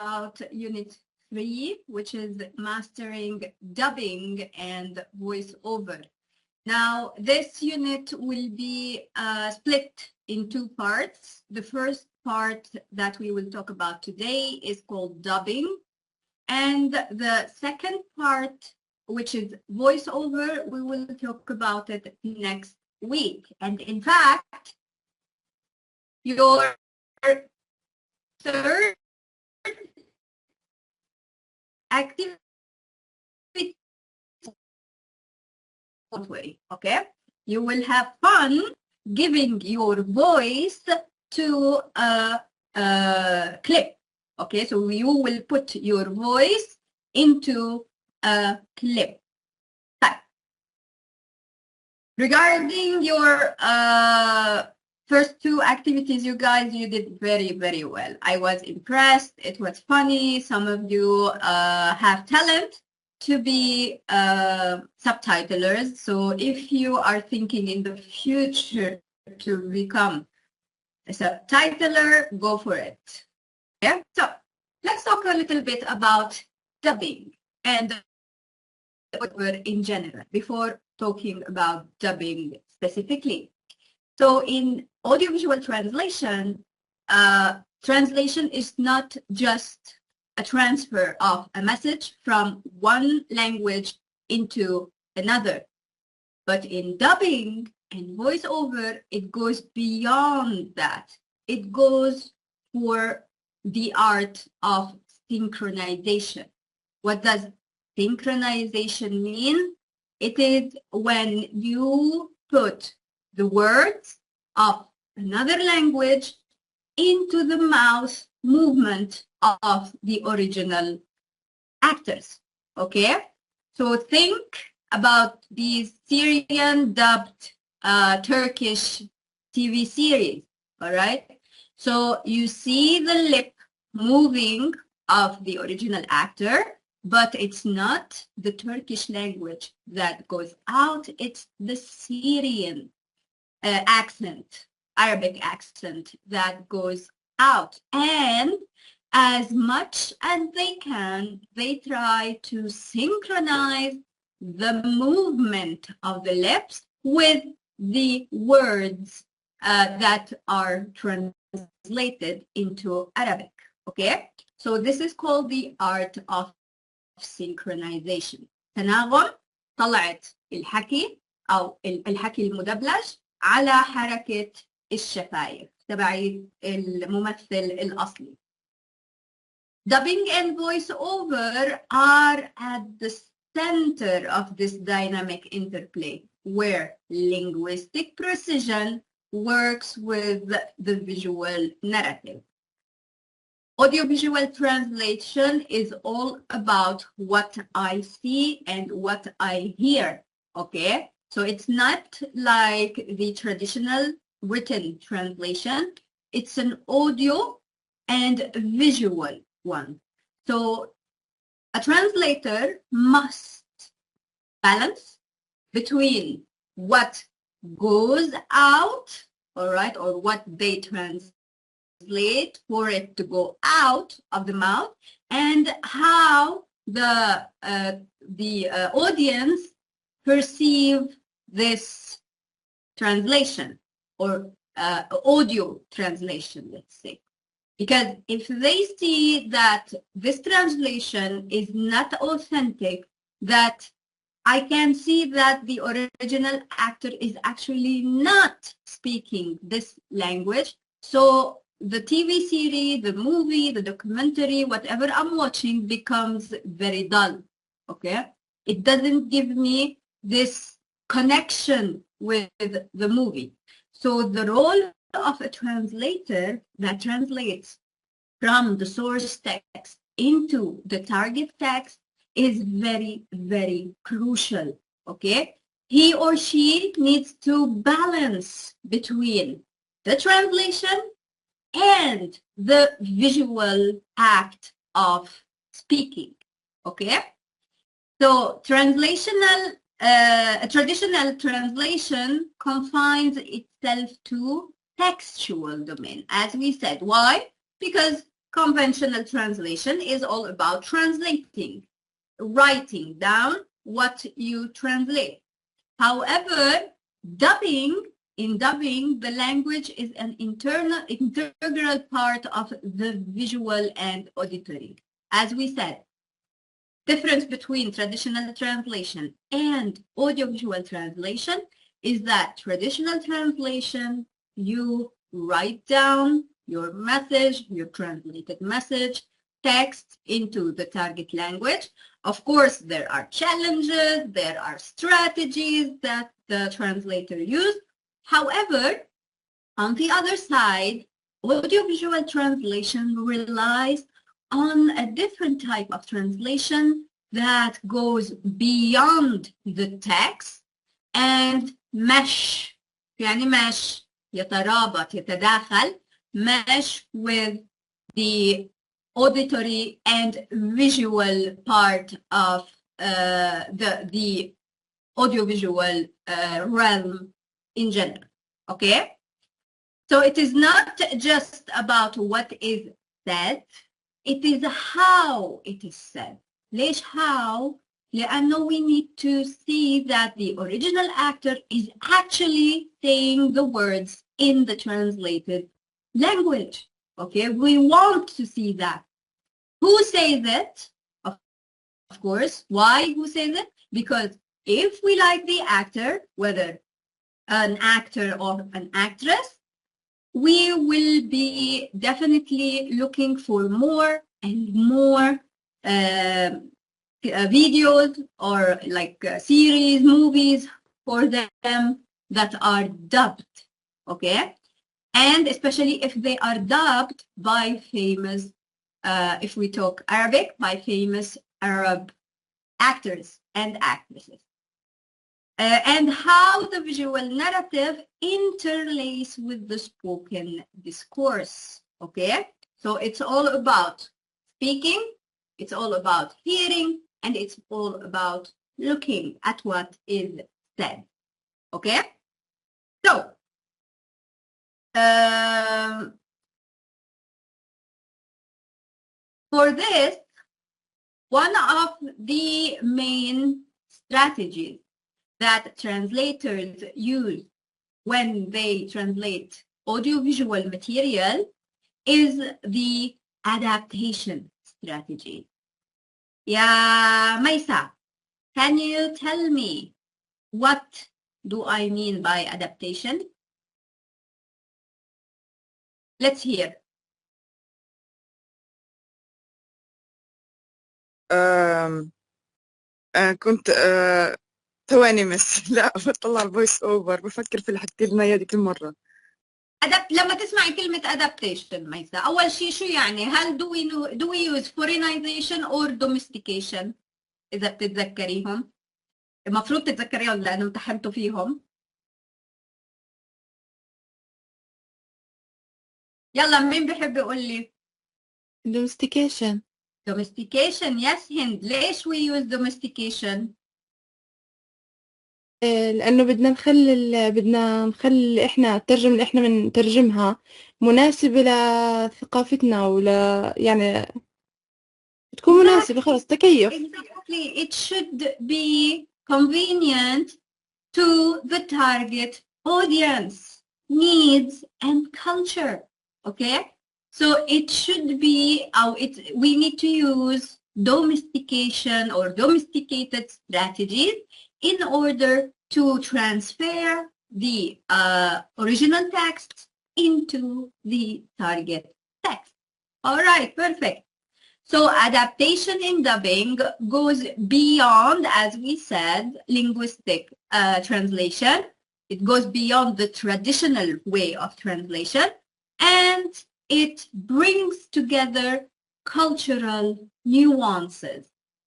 about Unit 3, which is mastering dubbing and voiceover. Now, this unit will be split in two parts. The first part that we will talk about today is called dubbing. And the second part, which is voiceover, we will talk about it next week. And in fact, your third activity, okay? You will have fun giving your voice to a clip, okay? So you will put your voice into a clip. Regarding your first two activities, you guys, you did very, very well. I was impressed. It was funny. Some of you have talent to be subtitlers. So if you are thinking in the future to become a subtitler, go for it. Yeah. So let's talk a little bit about dubbing and in general before talking about dubbing specifically. So in audiovisual translation, translation is not just a transfer of a message from one language into another. But in dubbing and voiceover, it goes beyond that. It goes for the art of synchronization. What does synchronization mean? It is when you put the words of another language into the mouth movement of the original actors, okay? So think about these Syrian dubbed Turkish TV series, all right? So you see the lip moving of the original actor, but it's not the Turkish language that goes out, it's the Syrian accent, Arabic accent that goes out. And as much as they can, they try to synchronize the movement of the lips with the words that are translated into Arabic, okay? So this is called the art of synchronization. تناغم طلعت الحكي أو الحكي المدبلج على حركة الشفايف تبع الممثل الأصلي. Dubbing and voiceover are at the center of this dynamic interplay where linguistic precision works with the visual narrative. Audiovisual translation is all about what I see and what I hear, okay? So it's not like the traditional written translation. It's an audio and visual one. So a translator must balance between what goes out, all right, or what they translate for it to go out of the mouth, and how the audience perceive this translation or audio translation, let's say. Because if they see that this translation is not authentic, that I can see that the original actor is actually not speaking this language, so the TV series, the movie, the documentary, whatever I'm watching becomes very dull, okay? It doesn't give me this connection with the movie. So the role of a translator that translates from the source text into the target text is very, very crucial, okay? He or she needs to balance between the translation and the visual act of speaking, okay? So translational, a traditional translation confines itself to textual domain, as we said. Why? Because conventional translation is all about translating, writing down what you translate. However, in dubbing, the language is an integral part of the visual and auditory. As we said, difference between traditional translation and audiovisual translation is that traditional translation, you write down your message, your translated message, text into the target language. Of course, there are challenges, there are strategies that the translator uses. However, on the other side, audiovisual translation relies on a different type of translation that goes beyond the text and mesh يعني mesh يترابط يتداخل mesh with the auditory and visual part of the audiovisual realm in general. Okay? So it is not just about what is said, it is how it is said. ليش how? لأنه we need to see that the original actor is actually saying the words in the translated language. Okay, we want to see that. Who says it? Of course. Why who says it? Because if we like the actor, whether an actor or an actress, we will be definitely looking for more and more videos or like series, movies for them that are dubbed, okay? And especially if they are dubbed by famous, if we talk Arabic, by famous Arab actors and actresses. And how the visual narrative interlace with the spoken discourse, okay? So it's all about speaking, it's all about hearing, and it's all about looking at what is said, okay? So, for this, one of the main strategies that translators use when they translate audiovisual material is the adaptation strategy. Yeah, Maisa, can you tell me what do I mean by adaptation? Let's hear. كنت ثواني بس لا بطلع الفويس اوفر بفكر في اللي حكيت لنا اياه ديك المره. لما تسمعي كلمة adaptation ميسا أول شيء شو يعني؟ هل do we use foreignization or domestication؟ إذا بتتذكريهم المفروض تتذكريهم لأنه امتحنتوا فيهم. يلا مين بيحب يقول لي؟ domestication. domestication yes هند. ليش we use domestication؟ لأنه بدنا نخلي إحنا الترجمة اللي إحنا بنترجمها مناسبة لثقافتنا ولا يعني تكون مناسبة خلص تكيف. Exactly. It should be convenient to the target audience, needs and culture. Okay? So it should be, we need to use domestication or domesticated strategies in order to transfer the original text into the target text. All right, perfect. So adaptation in dubbing goes beyond, as we said, linguistic translation. It goes beyond the traditional way of translation, and it brings together cultural nuances,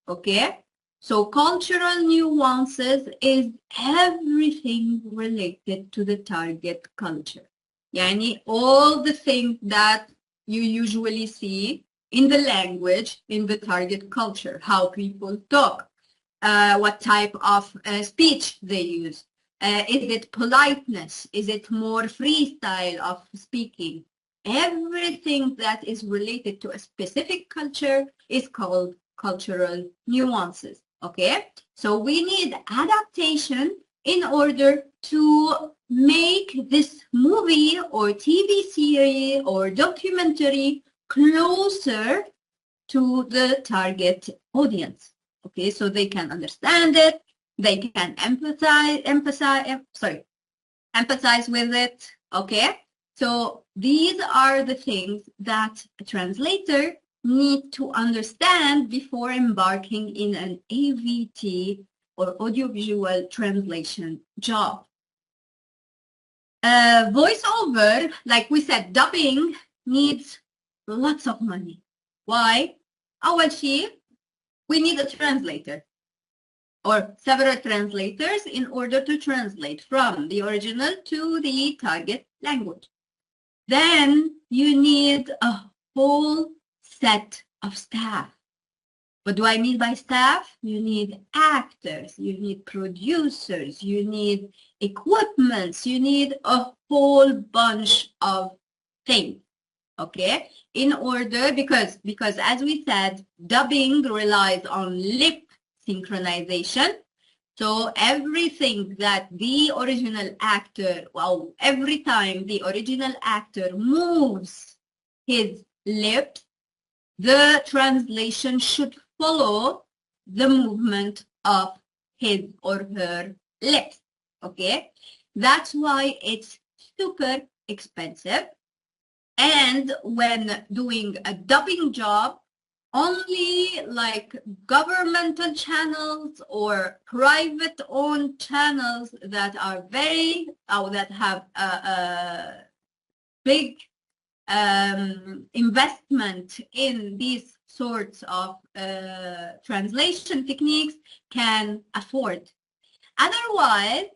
okay? So cultural nuances is everything related to the target culture. Yani all the things that you usually see in the language, in the target culture, how people talk, what type of speech they use. Is it politeness? Is it more freestyle of speaking? everything that is related to a specific culture is called cultural nuances. Okay, so we need adaptation in order to make this movie or TV series or documentary closer to the target audience. Okay, so they can understand it, they can empathize with it. Okay, so these are the things that a translator need to understand before embarking in an AVT or audiovisual translation job. Voiceover, like we said, dubbing needs lots of money. Why? أول شيء, we need a translator or several translators in order to translate from the original to the target language. Then you need a whole set of staff. What do I mean by staff? You need actors, you need producers, you need equipment, you need a whole bunch of things. Okay, in order, because as we said, dubbing relies on lip synchronization. So everything that the original actor, well, every time the original actor moves his lips, the translation should follow the movement of his or her lips. Okay, that's why it's super expensive. And when doing a dubbing job, only like governmental channels or private owned channels that are very, that have a big investment in these sorts of translation techniques can afford. Otherwise,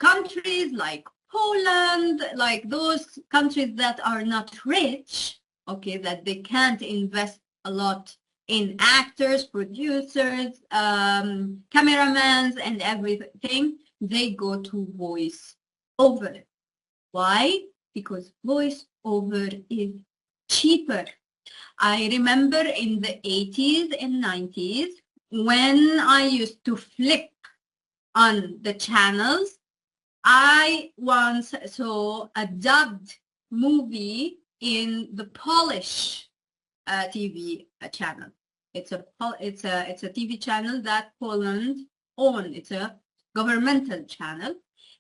countries like Poland, like those countries that are not rich, okay, that they can't invest a lot in actors, producers, cameramans, and everything, they go to voice over. Why? Because voice over is cheaper. I remember in the 80s and 90s when I used to flip on the channels, I once saw a dubbed movie in the Polish TV channel. It's a TV channel that Poland owns. It's a governmental channel,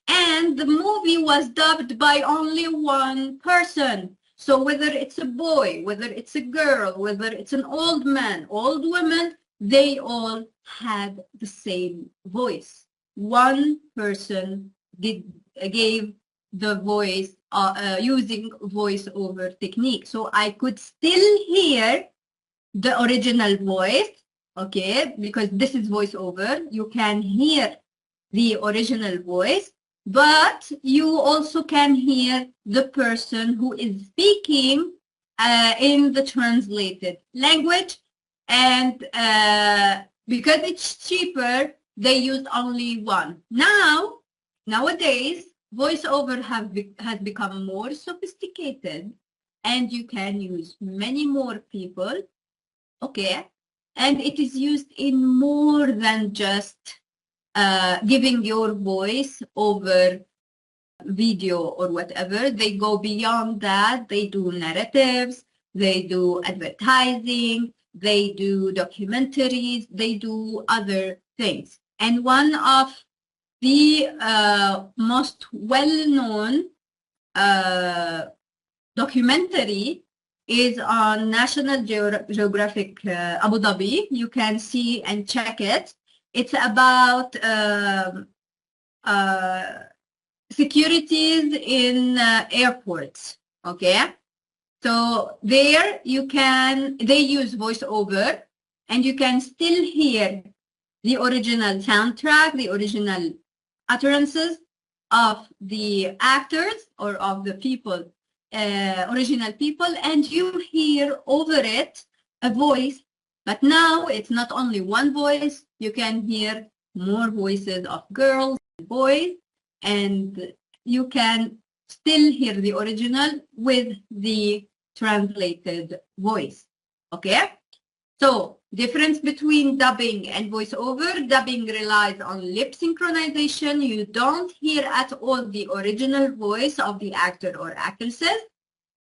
and the movie was dubbed by only one person. So whether it's a boy, whether it's a girl, whether it's an old man, old woman, they all had the same voice. One person gave the voice using voice-over technique. So I could still hear the original voice, okay, because this is voice-over. You can hear the original voice, but you also can hear the person who is speaking in the translated language. And because it's cheaper, they used only one. Nowadays, voiceover has become more sophisticated, and you can use many more people, okay? And it is used in more than just giving your voice over video or whatever. They go beyond that. They do narratives, they do advertising, they do documentaries, they do other things. And one of the most well-known documentary is on National Geographic Abu Dhabi. You can see and check it. It's about securities in airports, okay? So there they use voiceover, and you can still hear the original soundtrack, the original utterances of the actors or of the people, original people, and you hear over it a voice. But now it's not only one voice, you can hear more voices of girls and boys, and you can still hear the original with the translated voice. Okay? So, difference between dubbing and voiceover. Dubbing relies on lip synchronization. You don't hear at all the original voice of the actor or actresses.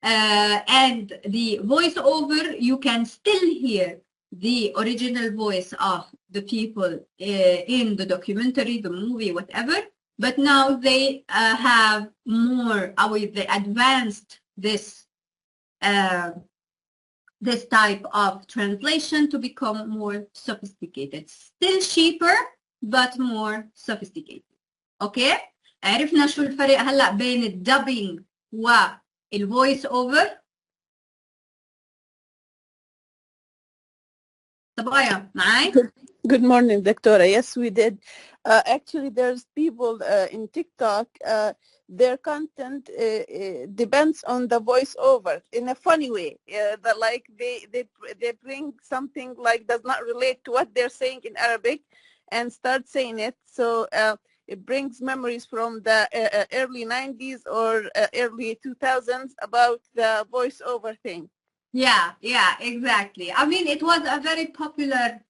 And the voiceover, you can still hear the original voice of the people in the documentary, the movie, whatever. But now they have more, they advanced this this type of translation to become more sophisticated. Still cheaper, but more sophisticated. Okay? عرفنا شو الفرق هلا بين الدبينج والفويس اوفر. صبايا معي؟ Good morning, Doctora. Yes, we did. Actually, there's people in TikTok, their content depends on the voiceover in a funny way. Like they bring something like does not relate to what they're saying in Arabic and start saying it. So it brings memories from the early 90s or early 2000s about the voiceover thing. Yeah, exactly. I mean, it was a very popular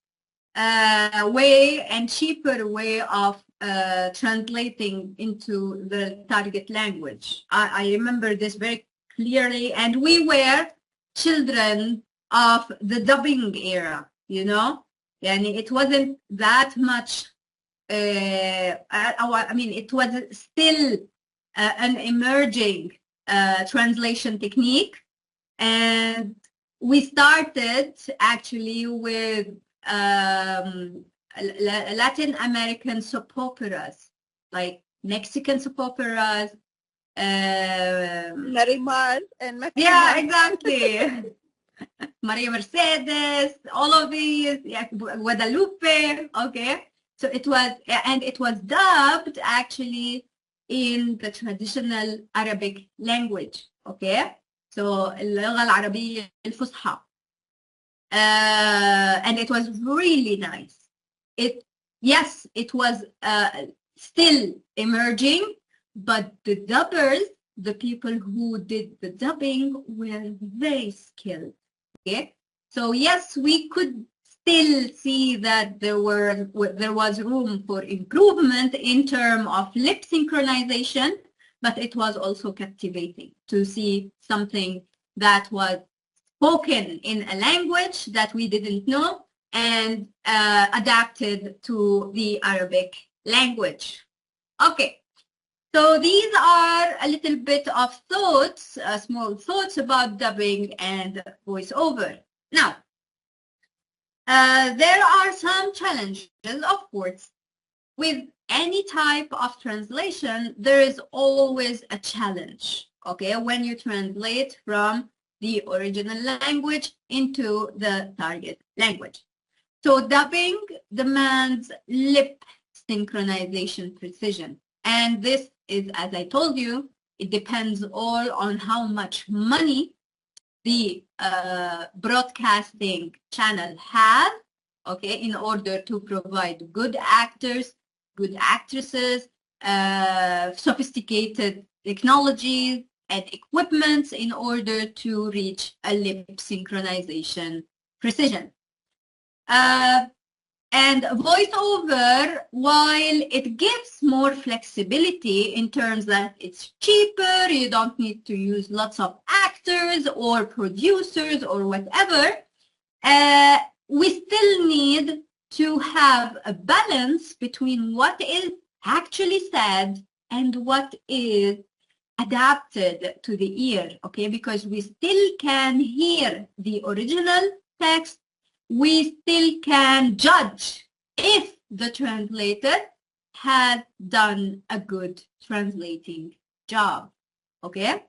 way and cheaper way of translating into the target language. I remember this very clearly, and we were children of the dubbing era, you know? And it wasn't that much, I mean, it was still an emerging translation technique. And we started actually with Latin American soap operas, like Mexican soap operas. Marimar and Marimar. Yeah, exactly. Maria Mercedes, all of these, yeah, Guadalupe, okay. So it was, and it was dubbed actually in the traditional Arabic language, okay. So اللغة العربية الفصحى. And it was really nice. Yes, it was still emerging, but the dubbers, the people who did the dubbing, were very skilled. Okay, so yes, we could still see that there was room for improvement in terms of lip synchronization, but it was also captivating to see something that was spoken in a language that we didn't know and adapted to the Arabic language. Okay, so these are a little bit of thoughts, small thoughts about dubbing and voiceover. Now, there are some challenges, of course. With any type of translation, there is always a challenge, okay, when you translate from the original language into the target language. So dubbing demands lip synchronization precision. And this is, as I told you, it depends all on how much money the broadcasting channel has, okay, in order to provide good actors, good actresses, sophisticated technologies and equipment in order to reach a lip synchronization precision. And voiceover, while it gives more flexibility in terms that it's cheaper, you don't need to use lots of actors or producers or whatever, we still need to have a balance between what is actually said and what is adapted to the ear, okay? Because we still can hear the original text, we still can judge if the translator has done a good translating job, okay?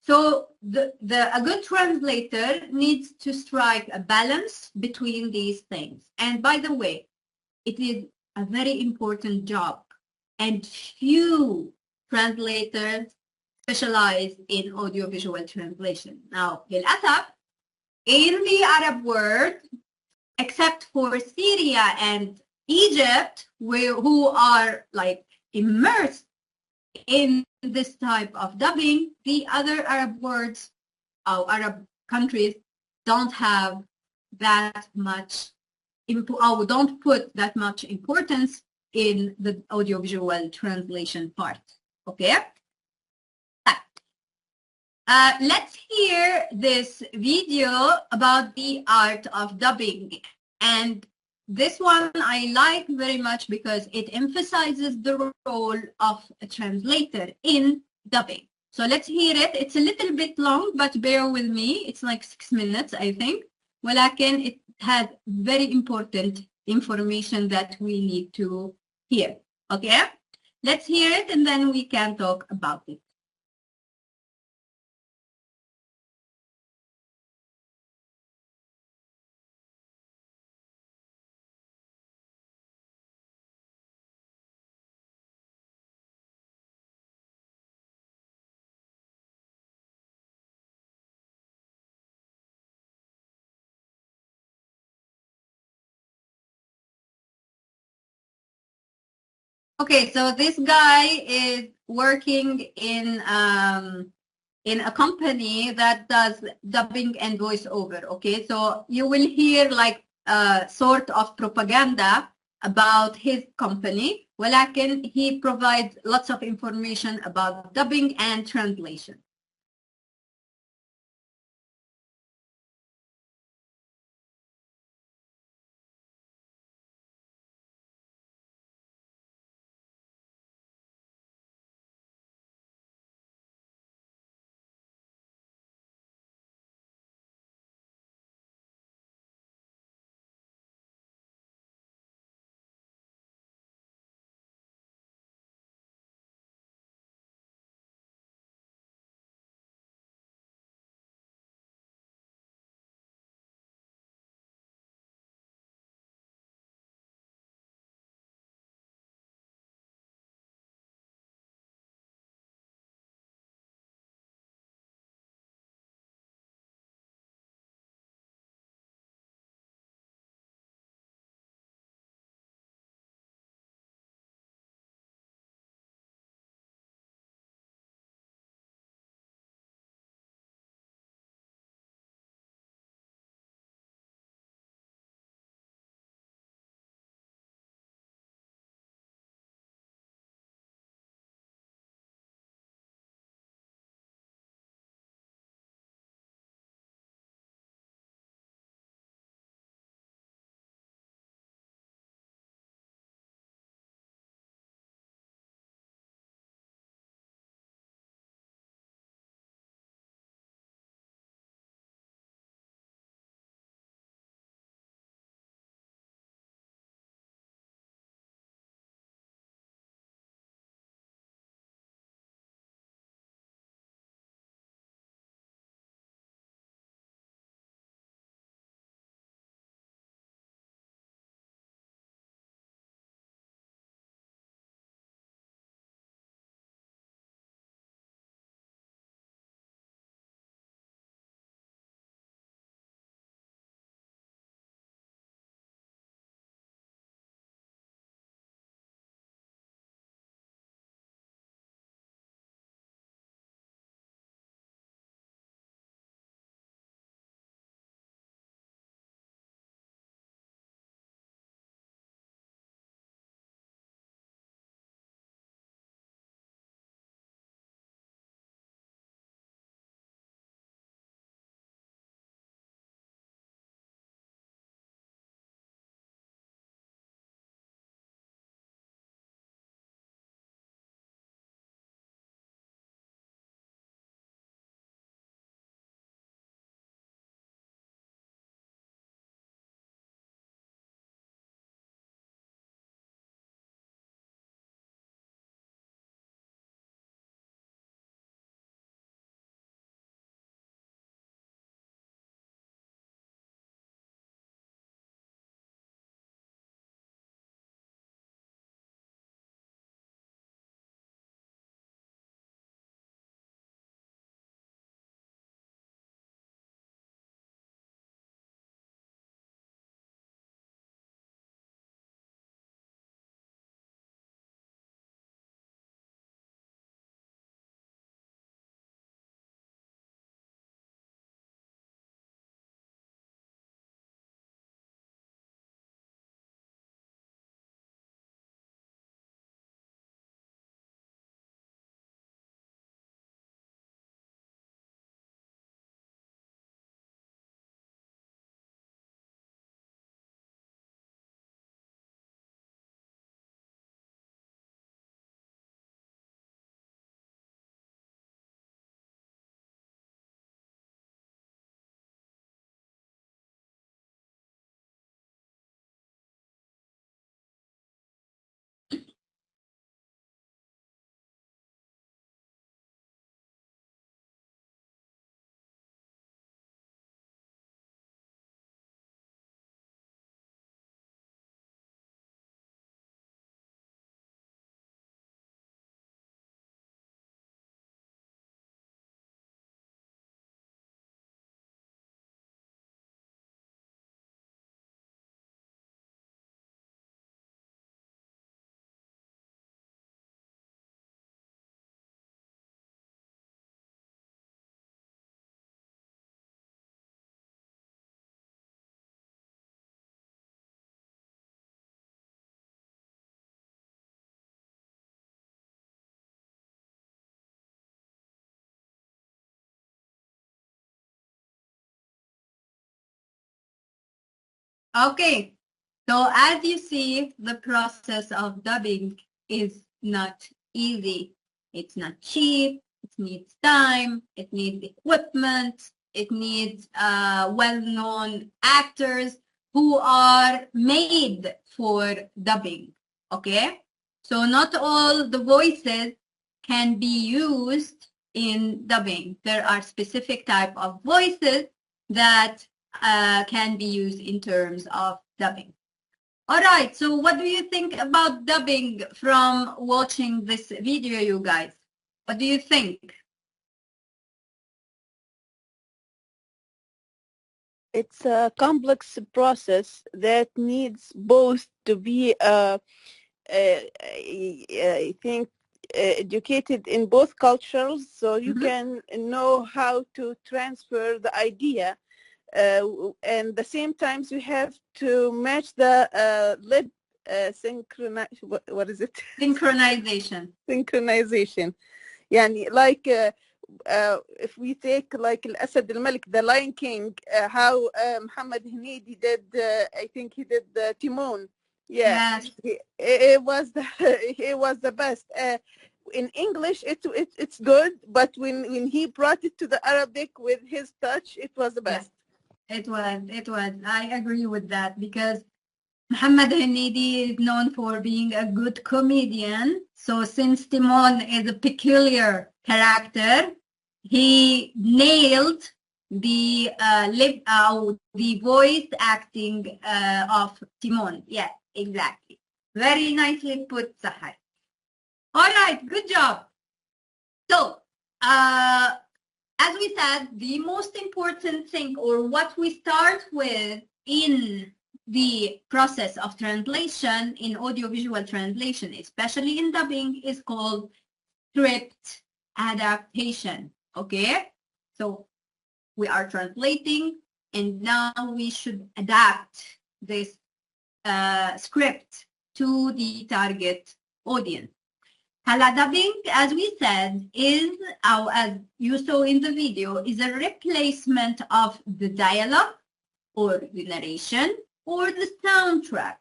So a good translator needs to strike a balance between these things. And by the way, it is a very important job, and few translators specialize in audiovisual translation. Now, للأسف, in the Arab world, except for Syria and Egypt, who are like immersed in this type of dubbing, the other Arab words or Arab countries don't have that much, or don't put that much importance in the audiovisual translation part. Okay? Let's hear this video about the art of dubbing. And this one I like very much because it emphasizes the role of a translator in dubbing. So let's hear it. It's a little bit long, but bear with me. It's like 6 minutes, I think. ولكن it has very important information that we need to hear. Okay? Let's hear it and then we can talk about it. Okay, so this guy is working in a company that does dubbing and voiceover. Okay, so you will hear like sort of propaganda about his company. ولكن he provides lots of information about dubbing and translation. Okay. So as you see, the process of dubbing is not easy. It's not cheap. It needs time. It needs equipment. It needs well-known actors who are made for dubbing. Okay? So not all the voices can be used in dubbing. There are specific type of voices that can be used in terms of dubbing. All right, so what do you think about dubbing from watching this video, you guys? What do you think? It's a complex process that needs both to be, I think, educated in both cultures, so you can know how to transfer the idea, and the same times you have to match the lip what is it? Synchronization. Synchronization. يعني like if we take like الأسد الملك, the Lion King, how Muhammad Hneidi did, I think he did Timon. Yeah, Yes. it was the it was the best. In English, it's good, but when he brought it to the Arabic with his touch, it was the best. Yeah, it was. I agree with that because Muhammad Hneidi is known for being a good comedian. So since Timon is a peculiar character, he nailed the the voice acting of Timon. Yeah, exactly. Very nicely put, Sahar. All right, good job. So, as we said, the most important thing, or what we start with in the process of translation, in audiovisual translation, especially in dubbing, is called script adaptation. Okay? So we are translating, and now we should adapt this script to the target audience. Hala dubbing, as we said, is, as you saw in the video, is a replacement of the dialogue or the narration or the soundtrack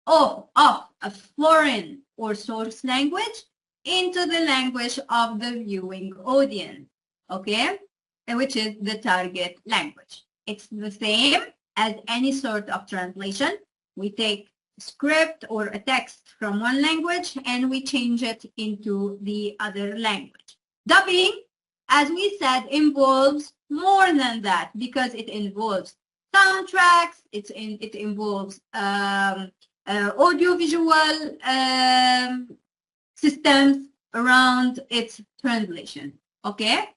of a foreign or source language into the language of the viewing audience, okay? And which is the target language. It's the same as any sort of translation. We take script or a text from one language and we change it into the other language. Dubbing, as we said, involves more than that because it involves soundtracks, it involves audiovisual systems around its translation. Okay?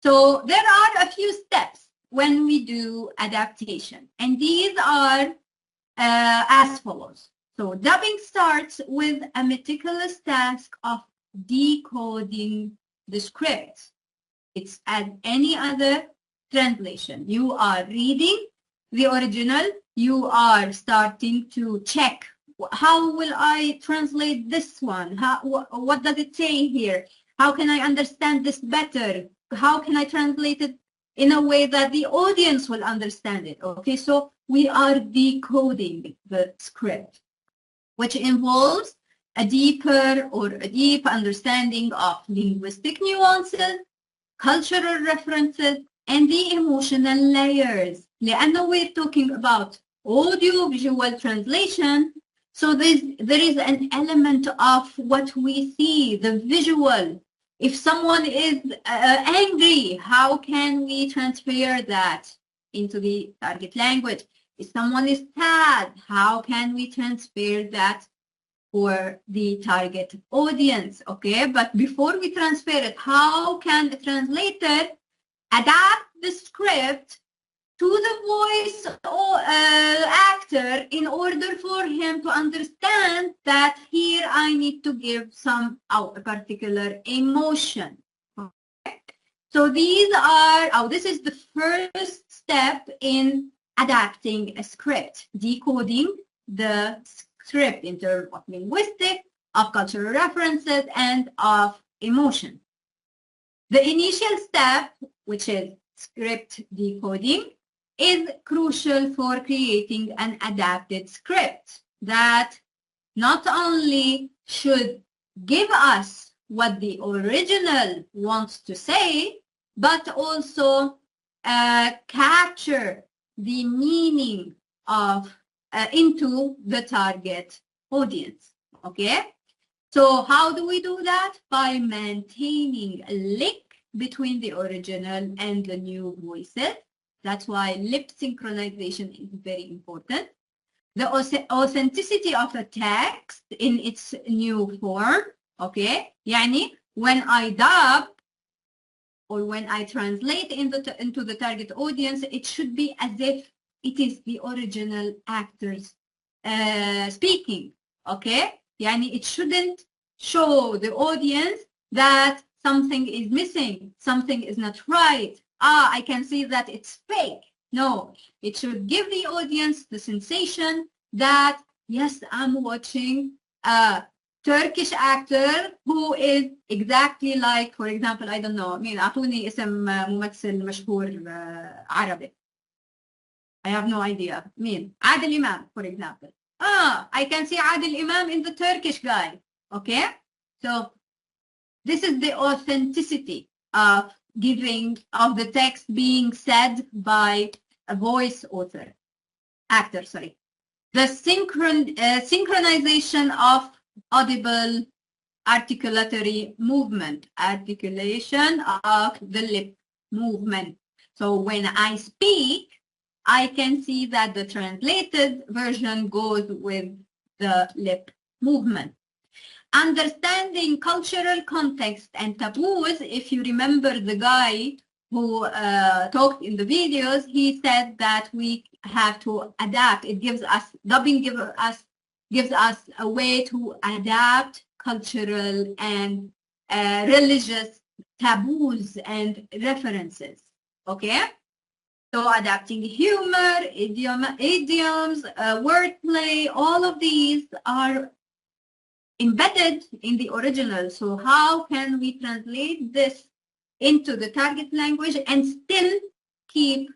So there are a few steps when we do adaptation, and these are as follows. So dubbing starts with a meticulous task of decoding the script. It's as any other translation. You are reading the original, you are starting to check how will I translate this one? What does it say here? How can I understand this better? How can I translate it in a way that the audience will understand it? Okay, so we are decoding the script, which involves a deep understanding of linguistic nuances, cultural references, and the emotional layers. لأنه we're talking about audio-visual translation, so there is an element of what we see, the visual. If someone is angry, how can we transfer that into the target language? If someone is sad, how can we transfer that for the target audience? Okay, but before we transfer it, how can the translator adapt the script to the voice actor in order for him to understand that here I need to give some a particular emotion? Okay? So these are, this is the first step in adapting a script, decoding the script in terms of linguistic, of cultural references, and of emotion. The initial step, which is script decoding, is crucial for creating an adapted script that not only should give us what the original wants to say, but also capture the meaning of into the target audience. Okay? So how do we do that? By maintaining a link between the original and the new voices. That's why lip synchronization is very important. The authenticity of a text in its new form. Okay? يعني when I dub or when I translate into the target audience, it should be as if it is the original actors speaking. Okay? يعني it shouldn't show the audience that something is missing, something is not right. I can see that it's fake. No, it should give the audience the sensation that, yes, I'm watching a Turkish actor who is exactly like, for example, I don't know, مين أعطوني اسم ممثل مشهور عربي. I have no idea. مين؟ عادل إمام, for example. I can see Adil Imam in the Turkish guy. Okay? So this is the authenticity of of the text being said by a voice actor, sorry. The synchronization of audible articulatory movement, articulation of the lip movement. So when I speak, I can see that the translated version goes with the lip movement. Understanding cultural context and taboos, if you remember the guy who talked in the videos, he said that we have to adapt. It gives us, dubbing gives us a way to adapt cultural and religious taboos and references. Okay? So adapting humor, idioms, wordplay, all of these are embedded in the original. So how can we translate this into the target language and still keep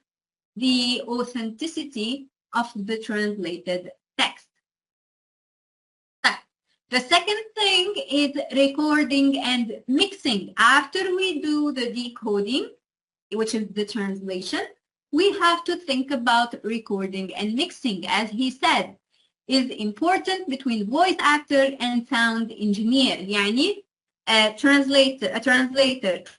the authenticity of the translated text? The second thing is recording and mixing. After we do the decoding, which is the translation, we have to think about recording and mixing, as he said, is important between voice actor and sound engineer. يعني a translator translates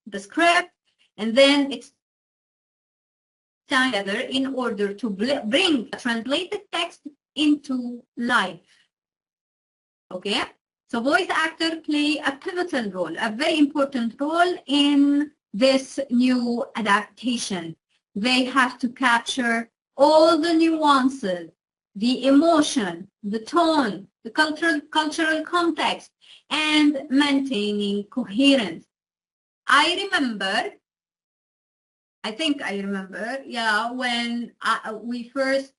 the script, and then it's together in order to bring translated text into life. Okay? So voice actors play a pivotal role, a very important role in this new adaptation. They have to capture all the nuances, the emotion, the tone, the cultural context, and maintaining coherence. I remember, yeah, when we first,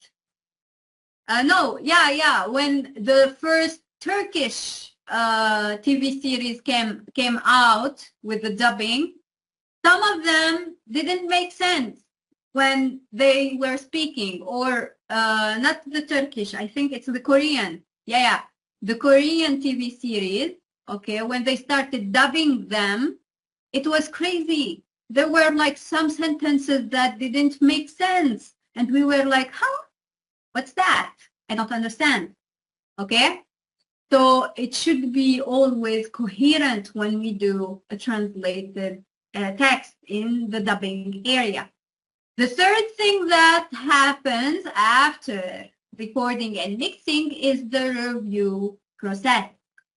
when the first Turkish TV series came out with the dubbing, some of them didn't make sense when they were speaking, or not the Turkish, I think it's the Korean. Yeah, the Korean TV series, okay, when they started dubbing them, it was crazy. There were like some sentences that didn't make sense. And we were like, huh? What's that? I don't understand. Okay? So it should be always coherent when we do a translated text in the dubbing area. The third thing that happens after recording and mixing is the review process.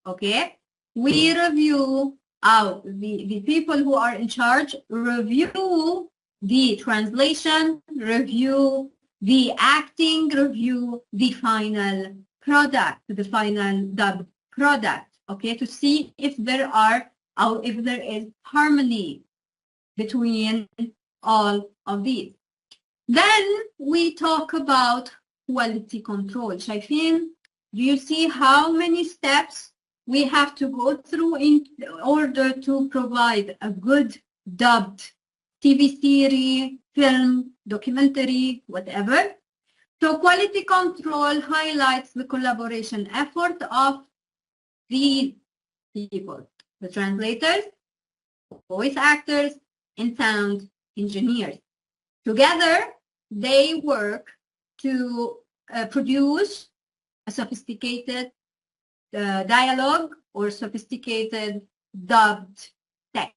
Okay? We review the people who are in charge review the translation, review the acting, review the final product, the final dub product, okay, to see if there is harmony between all of these. Then we talk about quality control. شايفين? Do you see how many steps we have to go through in order to provide a good dubbed TV series, film, documentary, whatever. So quality control highlights the collaboration effort of these people, the translators, voice actors, and sound engineers. Together, they work to produce a sophisticated dialogue or sophisticated dubbed text.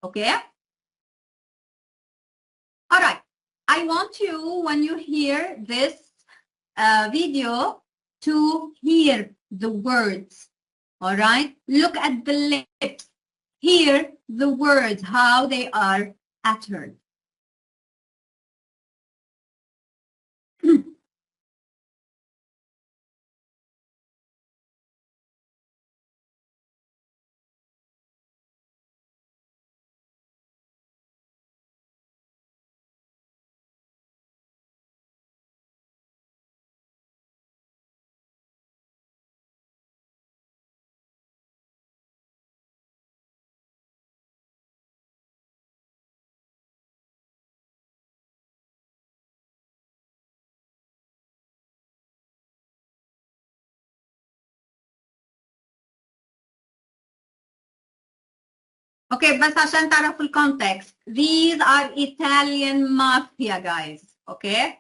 Okay? All right. I want you, when you hear this video, to hear the words. All right? Look at the lips. Hear the words, how they are uttered. Okay, بس عشان تعرفوا الكونتكست. These are Italian mafia guys, okay?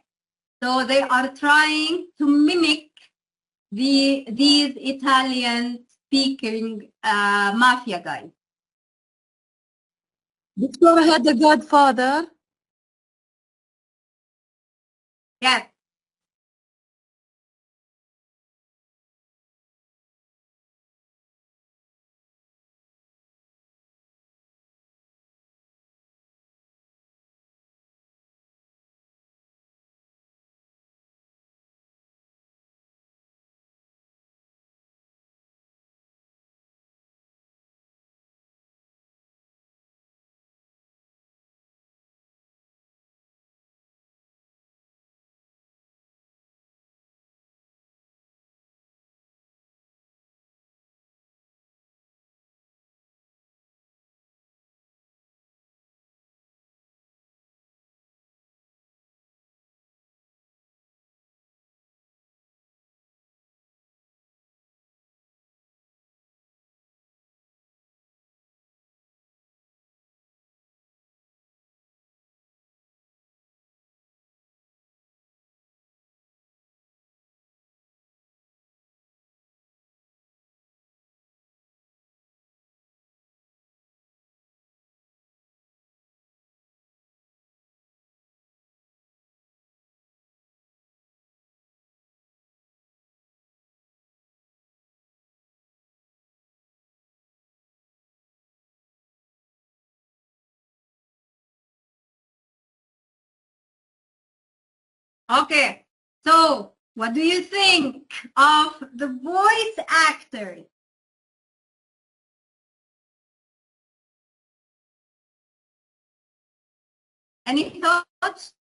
So they are trying to mimic these Italian speaking mafia guys. Victoria had a godfather. Yes. Okay, so what do you think of the voice actors? Any thoughts?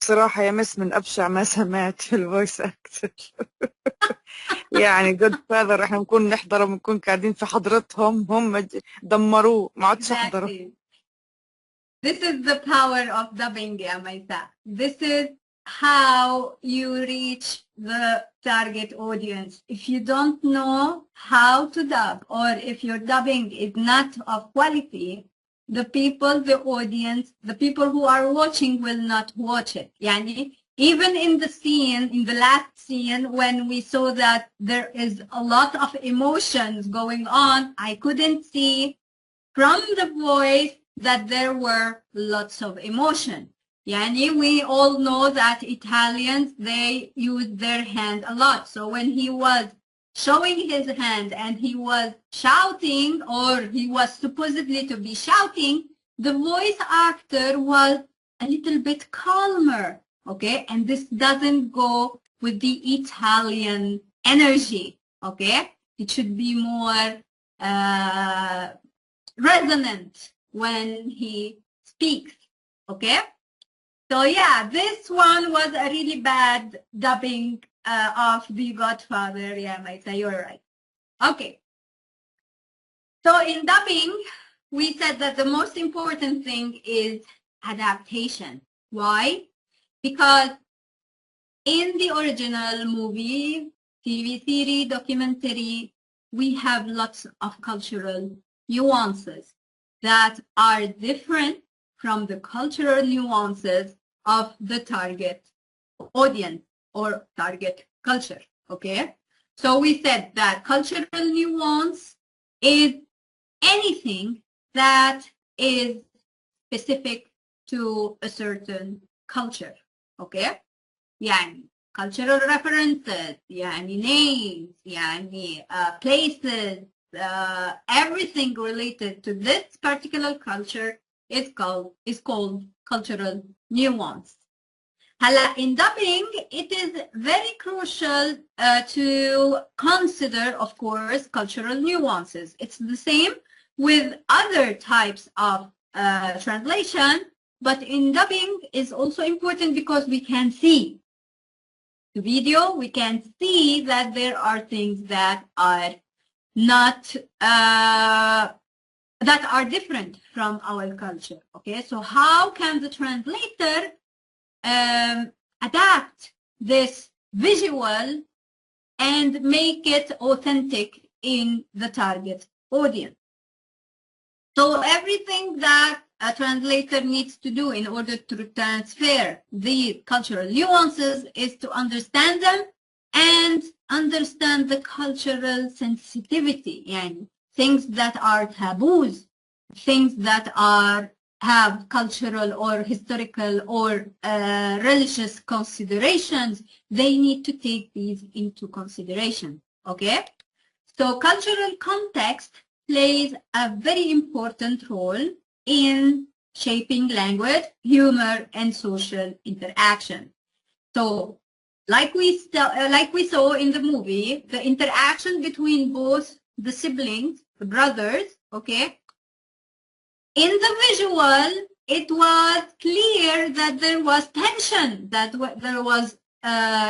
صراحة يا مس من أبشع ما سمعت في الفويس أكتر. يعني جود فاذر احنا بنكون نحضره بنكون قاعدين في حضرتهم هم دمروه ما عادش أحضره. Exactly. This is the power of dubbing, ya Maisa. This is how you reach the target audience. If you don't know how to dub, or if your dubbing is not of quality, the people, the audience, the people who are watching will not watch it. Yani, even in the scene, in the last scene, when we saw that there is a lot of emotions going on, I couldn't see from the voice that there were lots of emotion. Yani, we all know that Italians, they use their hand a lot. So when he was showing his hand and he was shouting, or he was supposedly to be shouting, the voice actor was a little bit calmer, okay? And this doesn't go with the Italian energy, okay? It should be more resonant when he speaks, okay? So yeah, this one was a really bad dubbing of The Godfather. Yeah, Maita, you're right. Okay. So in dubbing, we said that the most important thing is adaptation. Why? Because in the original movie, TV series, documentary, we have lots of cultural nuances that are different from the cultural nuances of the target audience or target culture, okay? So we said that cultural nuance is anything that is specific to a certain culture, okay? يعني cultural references, يعني names, يعني places, everything related to this particular culture is called cultural nuance. هلا in dubbing, it is very crucial to consider, of course, cultural nuances. It's the same with other types of translation, but in dubbing is also important because we can see the video, we can see that there are things that are not that are different from our culture. Okay, so how can the translator adapt this visual and make it authentic in the target audience? So everything that a translator needs to do in order to transfer the cultural nuances is to understand them and understand the cultural sensitivity, and things that are taboos, things that have cultural or historical or religious considerations. They need to take these into consideration, okay? So cultural context plays a very important role in shaping language, humor, and social interaction. So, like we saw in the movie, the interaction between both the siblings, the brothers, okay? In the visual, it was clear that there was tension, that there was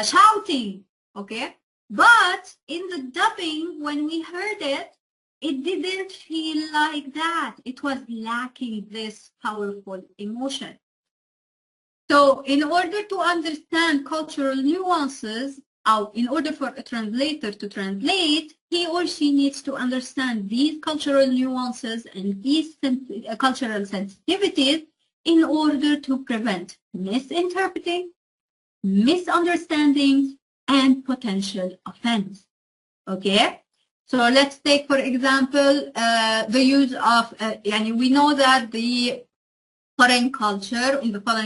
shouting, okay? But in the dubbing, when we heard it, it didn't feel like that. It was lacking this powerful emotion. So in order to understand cultural nuances, in order for a translator to translate, he or she needs to understand these cultural nuances and these cultural sensitivities in order to prevent misinterpreting, misunderstandings, and potential offense. Okay? So let's take, for example, the use of, we know that in the foreign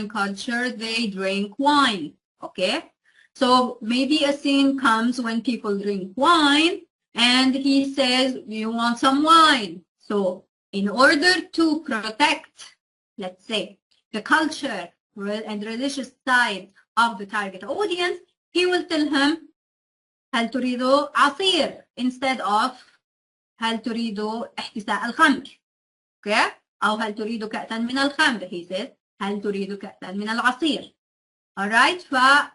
culture, they drink wine, okay? So maybe a scene comes when people drink wine and he says, you want some wine? So in order to protect, let's say, the culture and religious side of the target audience, he will tell him, هل تريد عصير instead of هل تريد احتساء الخمر. Okay? أو هل تريد كأسا من الخمر. He says هل تريد كأسا من العصير. Alright?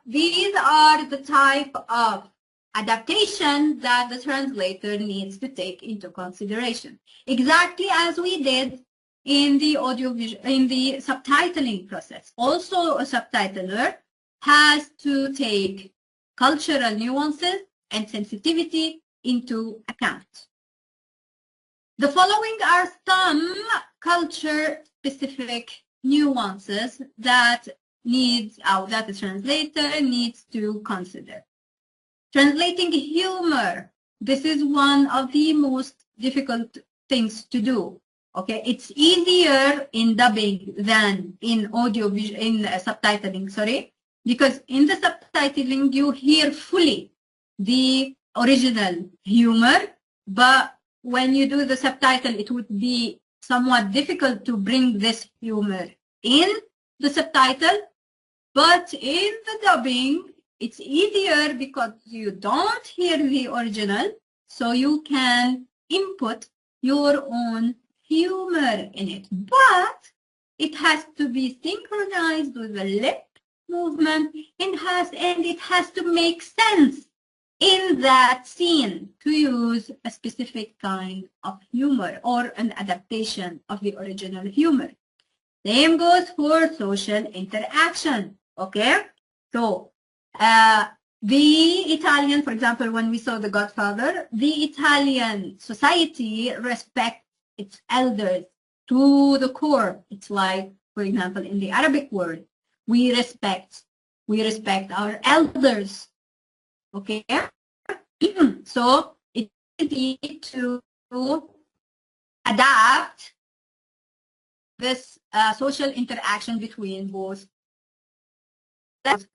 These are the type of adaptation that the translator needs to take into consideration. Exactly as we did in the subtitling process. Also, a subtitler has to take cultural nuances and sensitivity into account. The following are some culture-specific nuances that the translator needs to consider. Translating humor. This is one of the most difficult things to do. Okay, it's easier in dubbing than in subtitling, sorry, because in the subtitling you hear fully the original humor, but when you do the subtitle, it would be somewhat difficult to bring this humor in the subtitle. But in the dubbing, it's easier because you don't hear the original, so you can input your own humor in it. But it has to be synchronized with the lip movement, and it has to make sense in that scene to use a specific kind of humor or an adaptation of the original humor. Same goes for social interaction, okay? So, the Italian, for example, when we saw The Godfather, the Italian society respects its elders to the core. It's like, for example, in the Arabic world, we respect our elders, okay? So it's easy to adapt this social interaction between both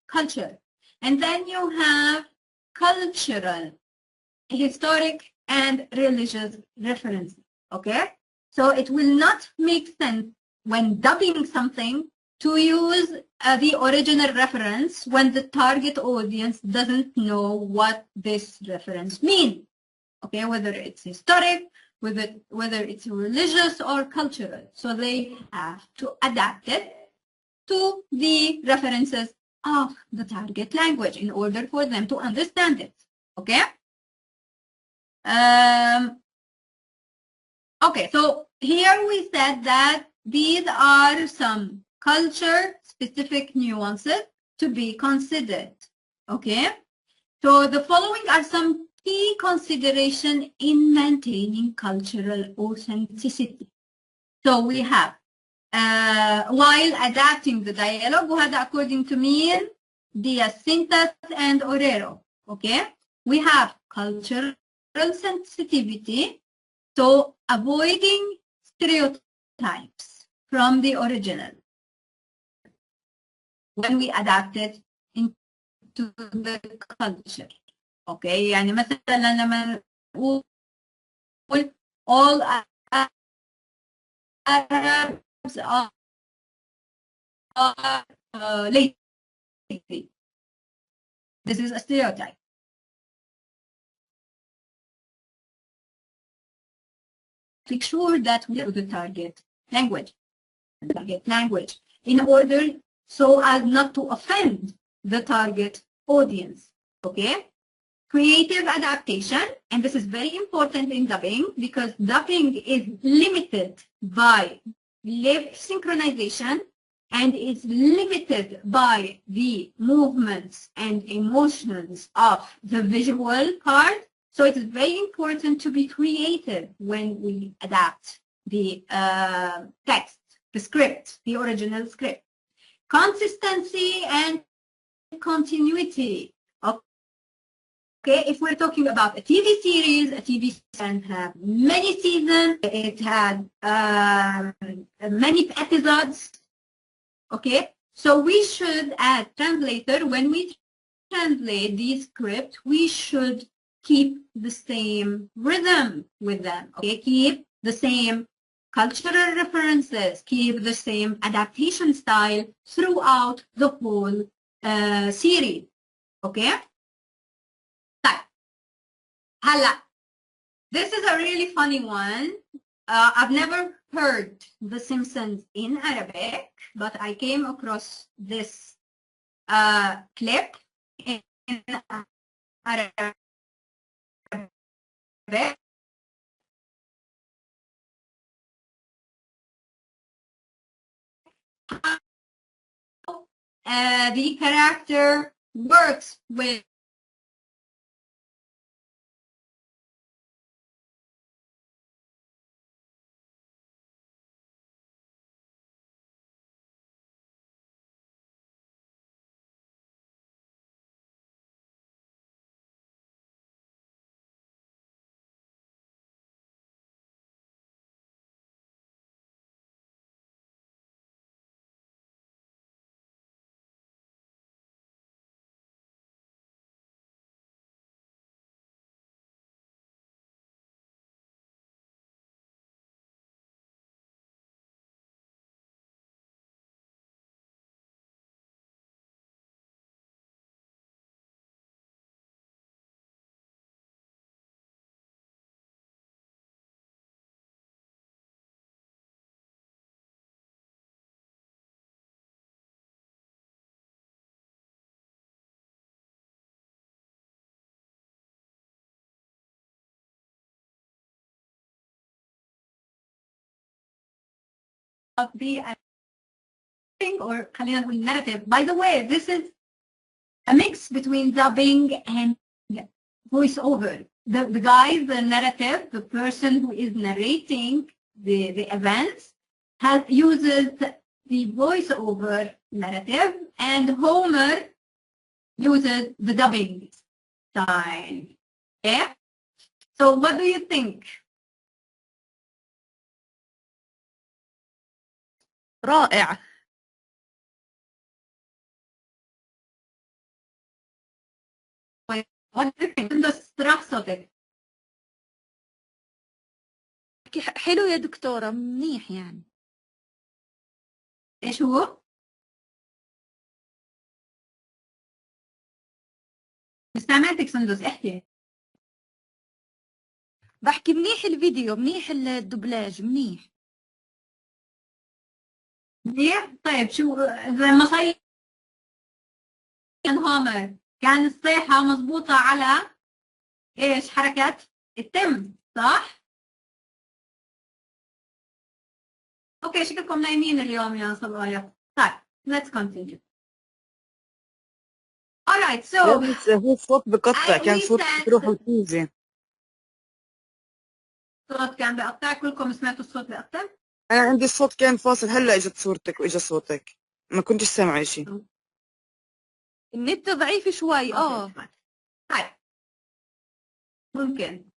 culture. And then you have cultural, historic, and religious references, okay? So it will not make sense when dubbing something to use the original reference when the target audience doesn't know what this reference means, okay? Whether it's historic, whether it's religious or cultural. So they have to adapt it to the references of the target language in order for them to understand it, okay? Okay, so here we said that these are some culture-specific nuances to be considered, okay? So the following are some key considerations in maintaining cultural authenticity. So we have while adapting the dialogue, وهذا according to me, Diaz Sintas and Orero, okay? We have cultural sensitivity, so avoiding stereotypes from the original when we adapt it into the culture, okay? يعني مثلا لما نقول all Arabs are lazy. This is a stereotype. Make sure that we do the target language in order so as not to offend the target audience. Okay? Creative adaptation, and this is very important in dubbing because dubbing is limited by lip synchronization and is limited by the movements and emotions of the visual part. So it is very important to be creative when we adapt the text, the script, the original script. Consistency and continuity. Okay, if we're talking about a TV series, a TV series can have many seasons. It had many episodes. Okay, so we should, as translator, when we translate these scripts, we should keep the same rhythm with them. Okay, keep the same cultural references, keep the same adaptation style throughout the whole series. Okay. Hala. This is a really funny one. I've never heard The Simpsons in Arabic, but I came across this clip in Arabic. The character works with of the or خلينا نقول narrative. By the way, this is a mix between dubbing and voiceover. The guy, the narrative, the person who is narrating the events uses the voiceover narrative, and Homer uses the dubbing style. Yeah? So what do you think? رائع. What do you think? استراح صوتك. حلو يا دكتورة، منيح يعني. ايش هو؟ سمعتك سندس، احكي. بحكي منيح الفيديو، منيح الدبلاج، منيح. منيح؟ طيب شو زي ما صير كان هومر كان الصيحة مضبوطة على ايش؟ حركة التم، صح؟ اوكي شكلكم نايمين اليوم يا صبايا. طيب let's continue. Alright, so هو الصوت بقطع، كان we صوت said بتروح وتيجي. الصوت كان بيقطع، كلكم سمعتوا الصوت بيقطع؟ أنا عندي الصوت كان فاصل، هلا إجت صورتك وإجا صوتك، ما كنتش سامعة شيء. النت ضعيف شوي. طيب ممكن.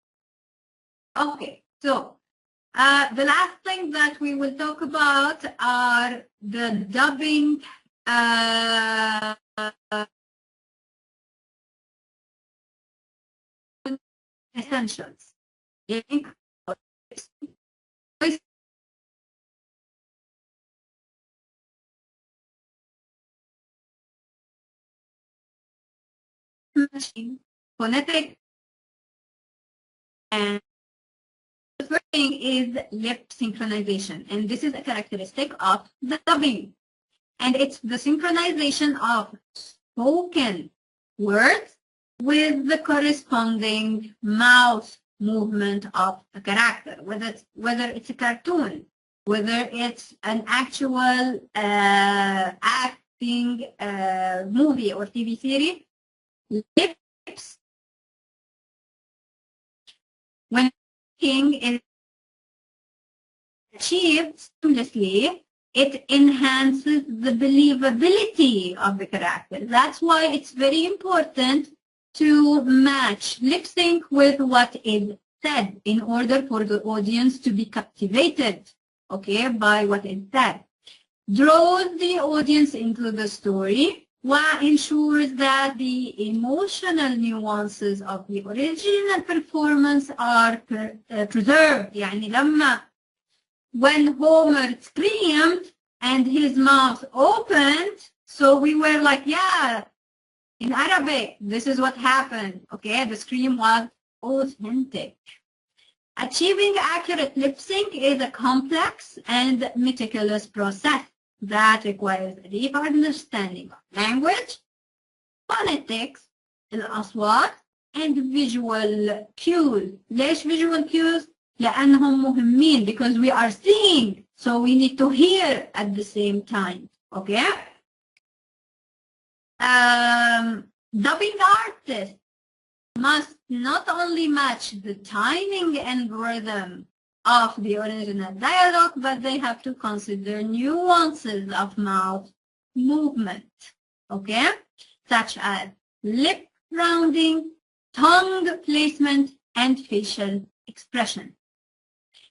Okay, so the last thing that we will talk about are the dubbing essentials. Phonetic, and the first thing is lip synchronization, and this is a characteristic of the dubbing, and it's the synchronization of spoken words with the corresponding mouth movement of the character, whether it's a cartoon, whether it's an actual acting movie or TV series. Lips, when speaking is achieved seamlessly, it enhances the believability of the character. That's why it's very important to match lip sync with what is said in order for the audience to be captivated, okay, by what is said. Draws the audience into the story while ensures that the emotional nuances of the original performance are preserved. يعني لما when Homer screamed and his mouth opened, so we were like, yeah, in Arabic, this is what happened. Okay, the scream was authentic. Achieving accurate lip sync is a complex and meticulous process that requires a deep understanding of language, phonetics, الأصوات, and visual cues. ليش visual cues؟ لأنهم مهمين because we are seeing, so we need to hear at the same time. Okay? Dubbing artists must not only match the timing and rhythm of the original dialogue, but they have to consider nuances of mouth movement, okay? Such as lip rounding, tongue placement, and facial expression.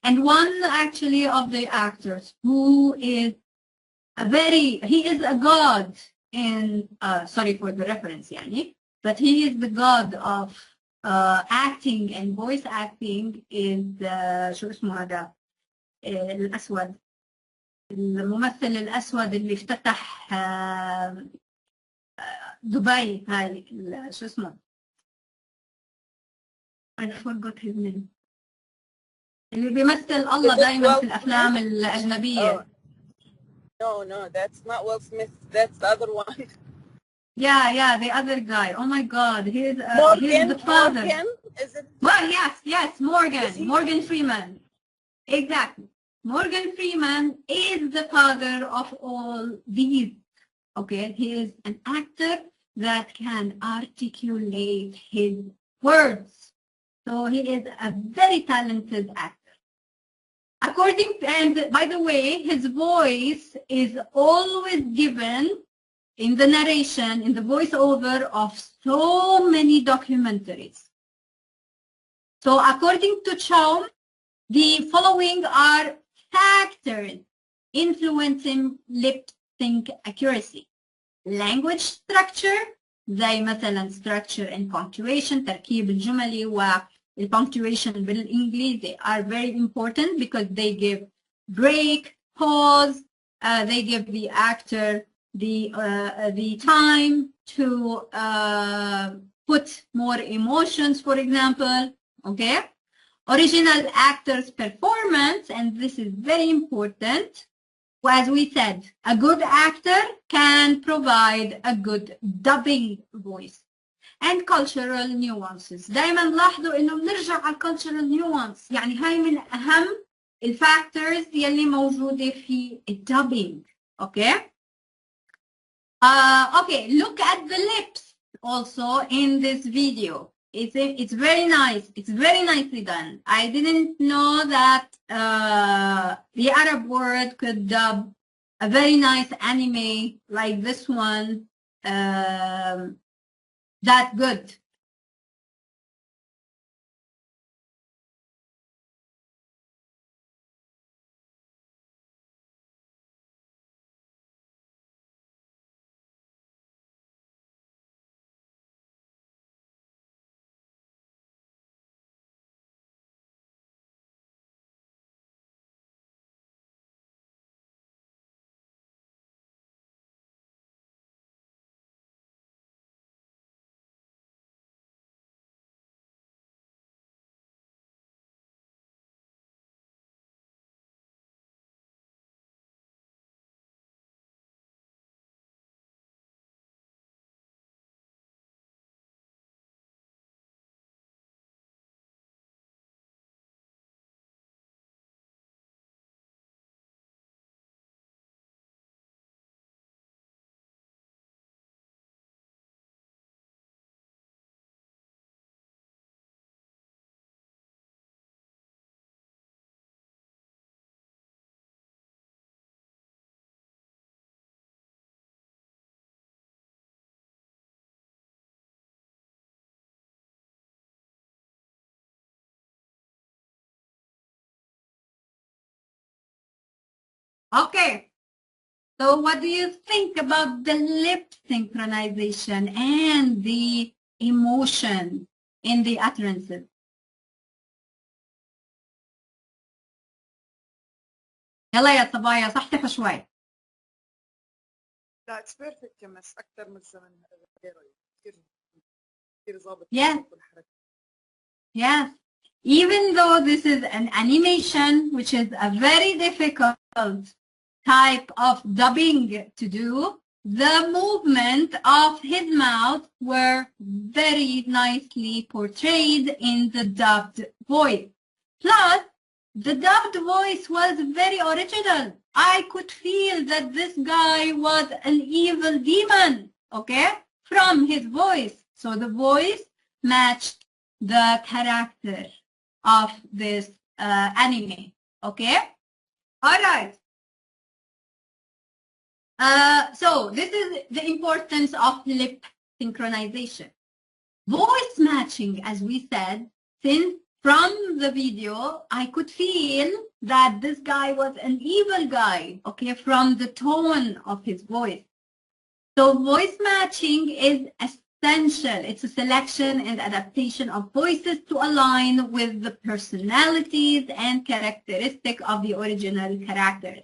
And one actually of the actors who is he is a god in, sorry for the reference, يعني, but he is the god of acting and voice acting is شو اسمه هذا الأسود، الممثل الأسود اللي افتتح دبي، هاي شو اسمه، I forgot his name، اللي بيمثل الله دايما في الأفلام الأجنبية. No, that's not Will Smith. That's the other one. Yeah, the other guy. Oh my God, he's the father. Morgan? Is it? Well, yes, Morgan Freeman. Exactly. Morgan Freeman is the father of all these. Okay, he is an actor that can articulate his words. So he is a very talented actor. And by the way, his voice is always given in the narration, in the voiceover of so many documentaries. So according to Chaum, the following are factors influencing lip sync accuracy. Language structure زي مثلا structure and punctuation, تركيب الجمل والpunctuation بالإنجليزي are very important because they give break, pause, they give the actor the time to put more emotions, for example, okay? Original actor's performance, and this is very important. As we said, a good actor can provide a good dubbing voice. And cultural nuances. دايما لاحظوا انه بنرجع على cultural nuance. يعني هاي من اهم الفاكتورز يلي موجودة في الdubbing. Okay? Okay, look at the lips also in this video. It's very nice. It's very nicely done. I didn't know that the Arab world could dub a very nice anime like this one that good. Okay. So what do you think about the lip synchronization and the emotion in the utterances? يلا يا صبايا صحصحوا شوي. لا اتس بيرفكت يا مس اكثر من الزمن كثير كثير ظابط. Yes. Yes. Even though this is an animation, which is a very difficult type of dubbing to do, the movement of his mouth were very nicely portrayed in the dubbed voice. Plus, the dubbed voice was very original. I could feel that this guy was an evil demon, okay, from his voice. So the voice matched the character of this anime, okay? All right. So this is the importance of lip synchronization. Voice matching, as we said, since from the video, I could feel that this guy was an evil guy, okay, from the tone of his voice. So voice matching is essential. It's a selection and adaptation of voices to align with the personalities and characteristics of the original characters.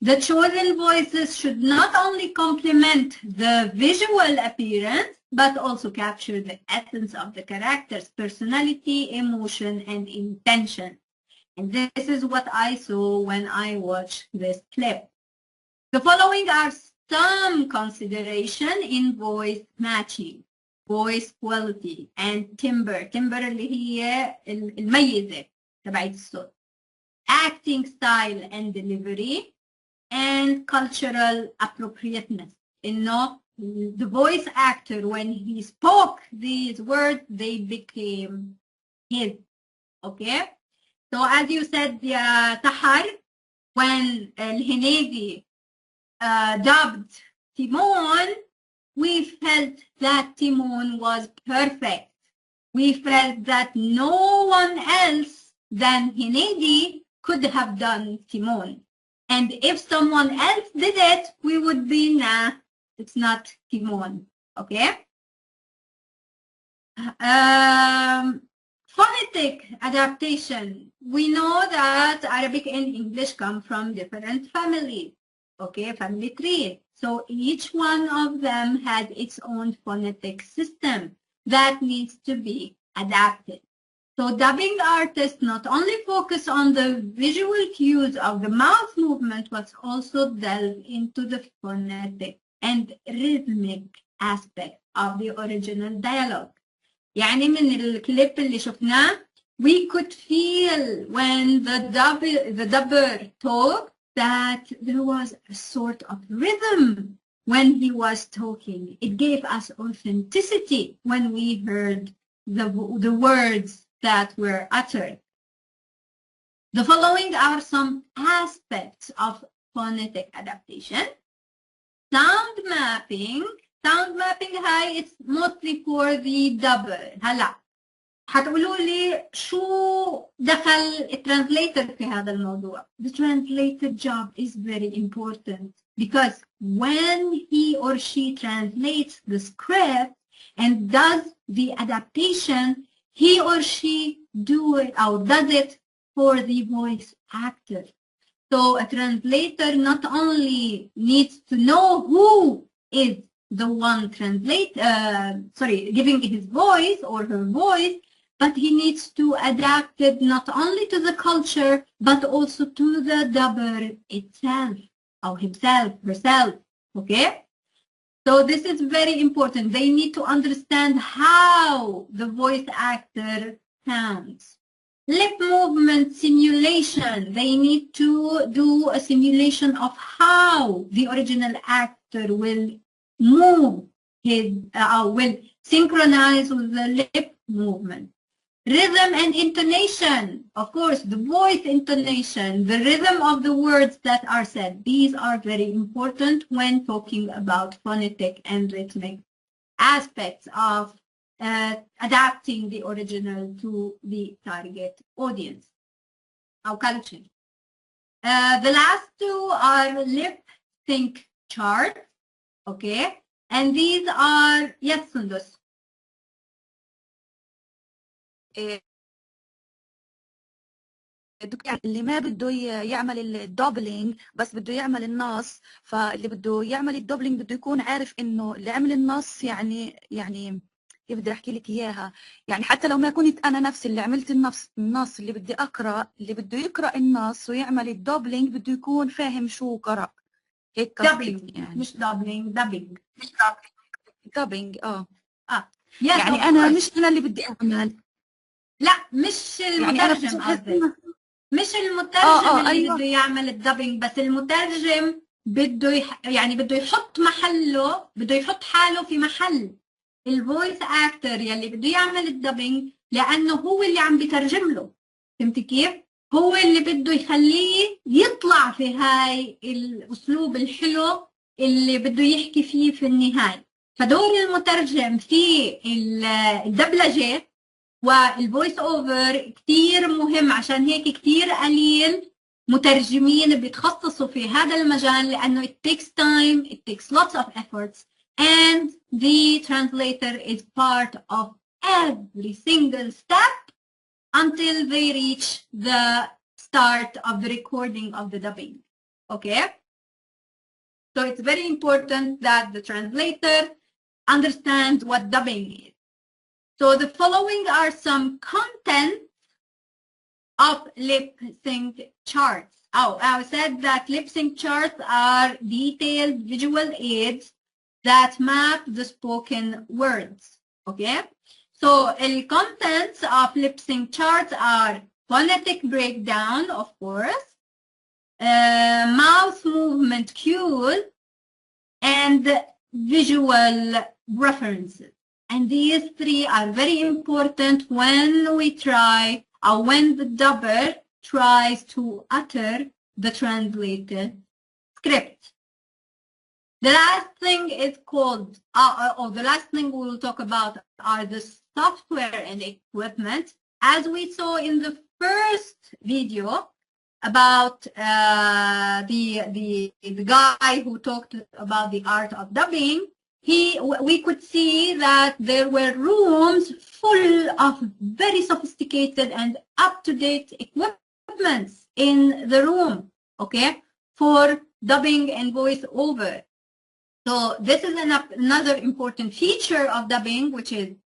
The chosen voices should not only complement the visual appearance, but also capture the essence of the character's personality, emotion, and intention. And this is what I saw when I watched this clip. The following are some consideration in voice matching, voice quality, and timbre. timbre اللي هي الميزة تبعت الصوت. acting style and delivery, and cultural appropriateness. إنه the voice actor, when he spoke these words, they became his. Okay? So as you said, يا Tahar, when الهنيدي dubbed Timon, we felt that Timon was perfect. We felt that no one else than Hinedi could have done Timon. And if someone else did it, we would be, nah, it's not Timon. Okay? Phonetic adaptation. We know that Arabic and English come from different families. Okay, family tree. So each one of them had its own phonetic system that needs to be adapted. So dubbing artists not only focus on the visual cues of the mouth movement, but also delve into the phonetic and rhythmic aspect of the original dialogue. يعني من الكليب اللي شفناه, we could feel when the dubber talked that there was a sort of rhythm when he was talking. It gave us authenticity when we heard the words that were uttered. The following are some aspects of phonetic adaptation. Sound mapping. Sound mapping هاي it's mostly for the dubber. هلا حتقولوا لي شو دخل الترانسليتر في هذا الموضوع. The translator job is very important because when he or she translates the script and does the adaptation, he or she does it for the voice actor. So a translator not only needs to know who is the one giving his voice or her voice, but he needs to adapt it not only to the culture, but also to the dubber itself, or himself, herself, okay? So this is very important. They need to understand how the voice actor sounds. Lip movement simulation. They need to do a simulation of how the original actor will move will synchronize with the lip movement. Rhythm and intonation. Of course, the voice intonation, the rhythm of the words that are said. These are very important when talking about phonetic and rhythmic aspects of adapting the original to the target audience or culture. The last two are lip sync charts. Okay, and these are, yes, Sundus. اللي ما بده يعمل الدوبلينج بس بده يعمل النص، فاللي بده يعمل الدوبلينج بده يكون عارف انه اللي عمل النص يعني كيف بدي احكي لك اياها، يعني حتى لو ما كنت انا نفسي اللي عملت النص اللي بدي اقرا، اللي بده يقرا النص ويعمل الدوبلينج بده يكون فاهم شو قرأ. هيك قصدي يعني. مش دوبلينج، دبلينج. دبلينج يعني انا مش انا اللي بدي اعمل، لا مش المترجم قصدي، مش المترجم اللي أيوة. بده يعمل الدبلينج، بس المترجم بده يعني بده يحط محله، بده يحط حاله في محل الفويس اكتر يلي بده يعمل الدبلينج، لانه هو اللي عم بيترجم له. فهمتي كيف؟ هو اللي بده يخليه يطلع في هاي الاسلوب الحلو اللي بده يحكي فيه في النهايه. فدور المترجم في الدبلجه والفويس اوفر كثير مهم، عشان هيك كثير قليل مترجمين بيتخصصوا في هذا المجال، لانه it takes time, it takes lots of efforts, and the translator is part of every single step until they reach the start of the recording of the dubbing. Okay? So it's very important that the translator understands what dubbing is. So the following are some content of lip sync charts. I said that lip sync charts are detailed visual aids that map the spoken words. Okay? So the contents of lip sync charts are phonetic breakdown, of course, mouth movement cues, and visual references. And these three are very important when we try, or when the dubber tries to utter the translated script. The last thing is called, or the last thing we will talk about are the software and equipment. As we saw in the first video about the guy who talked about the art of dubbing, we could see that there were rooms full of very sophisticated and up-to-date equipment in the room, okay, for dubbing and voiceover. So this is another important feature of dubbing, which is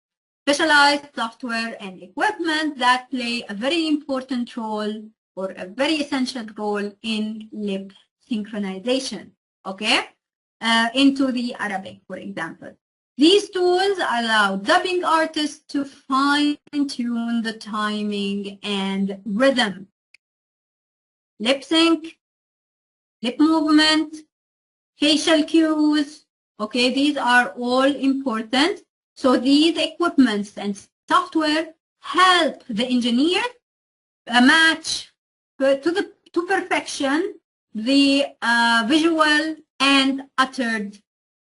specialized software and equipment that play a very important role or a very essential role in lip synchronization, okay, into the Arabic, for example. These tools allow dubbing artists to fine-tune the timing and rhythm, lip sync, lip movement, facial cues, okay, these are all important. So these equipments and software help the engineer match to perfection the visual and uttered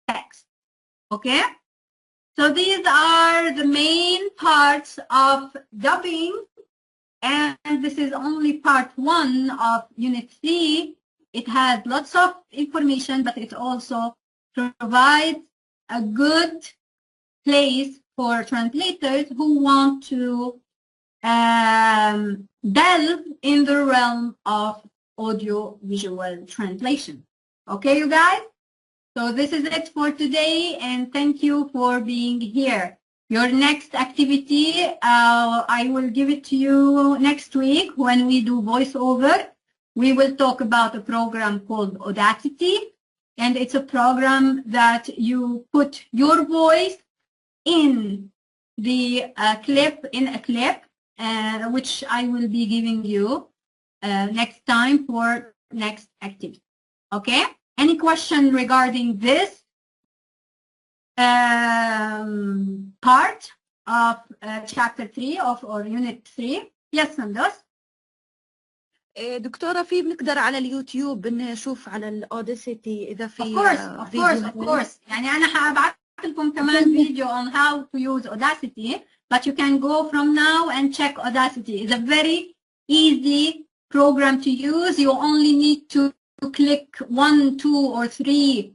text, okay? So these are the main parts of dubbing, and this is only part 1 of Unit 3. It has lots of information, but it also provides a good place for translators who want to delve in the realm of audio-visual translation. Okay, you guys? So this is it for today, and thank you for being here. Your next activity, I will give it to you next week when we do voiceover. We will talk about a program called Audacity, and it's a program that you put your voice in the clip, which I will be giving you next time for next activity. Okay? Any question regarding this part of chapter 3 or unit 3? Yes, Sandos? دكتورة في بنقدر على اليوتيوب نشوف على الأوديسيتي إذا في of course. يعني أنا هبعت لكم كمان فيديو on how to use Audacity, but you can go from now and check Audacity. It's a very easy program to use. You only need to click 1, 2, or 3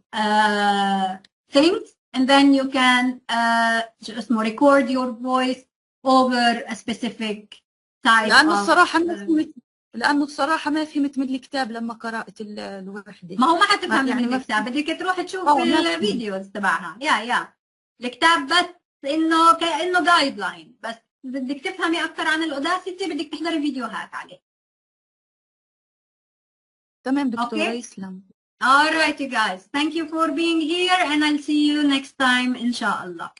things, and then you can just record your voice over a specific type لأنه الصراحة ما فهمت من الكتاب لما قرأت الوحدة. ما هو ما حتفهم يعني من الكتاب، بدك تروح تشوف الفيديوز تبعها. يا الكتاب بس إنه كأنه جايد لاين، بس بدك تفهمي أكثر عن الأوداسيتي بدك تحضري فيديوهات عليه. تمام دكتورة، يسلم. All right, you guys. Thank you for being here, and I'll see you next time, inshallah.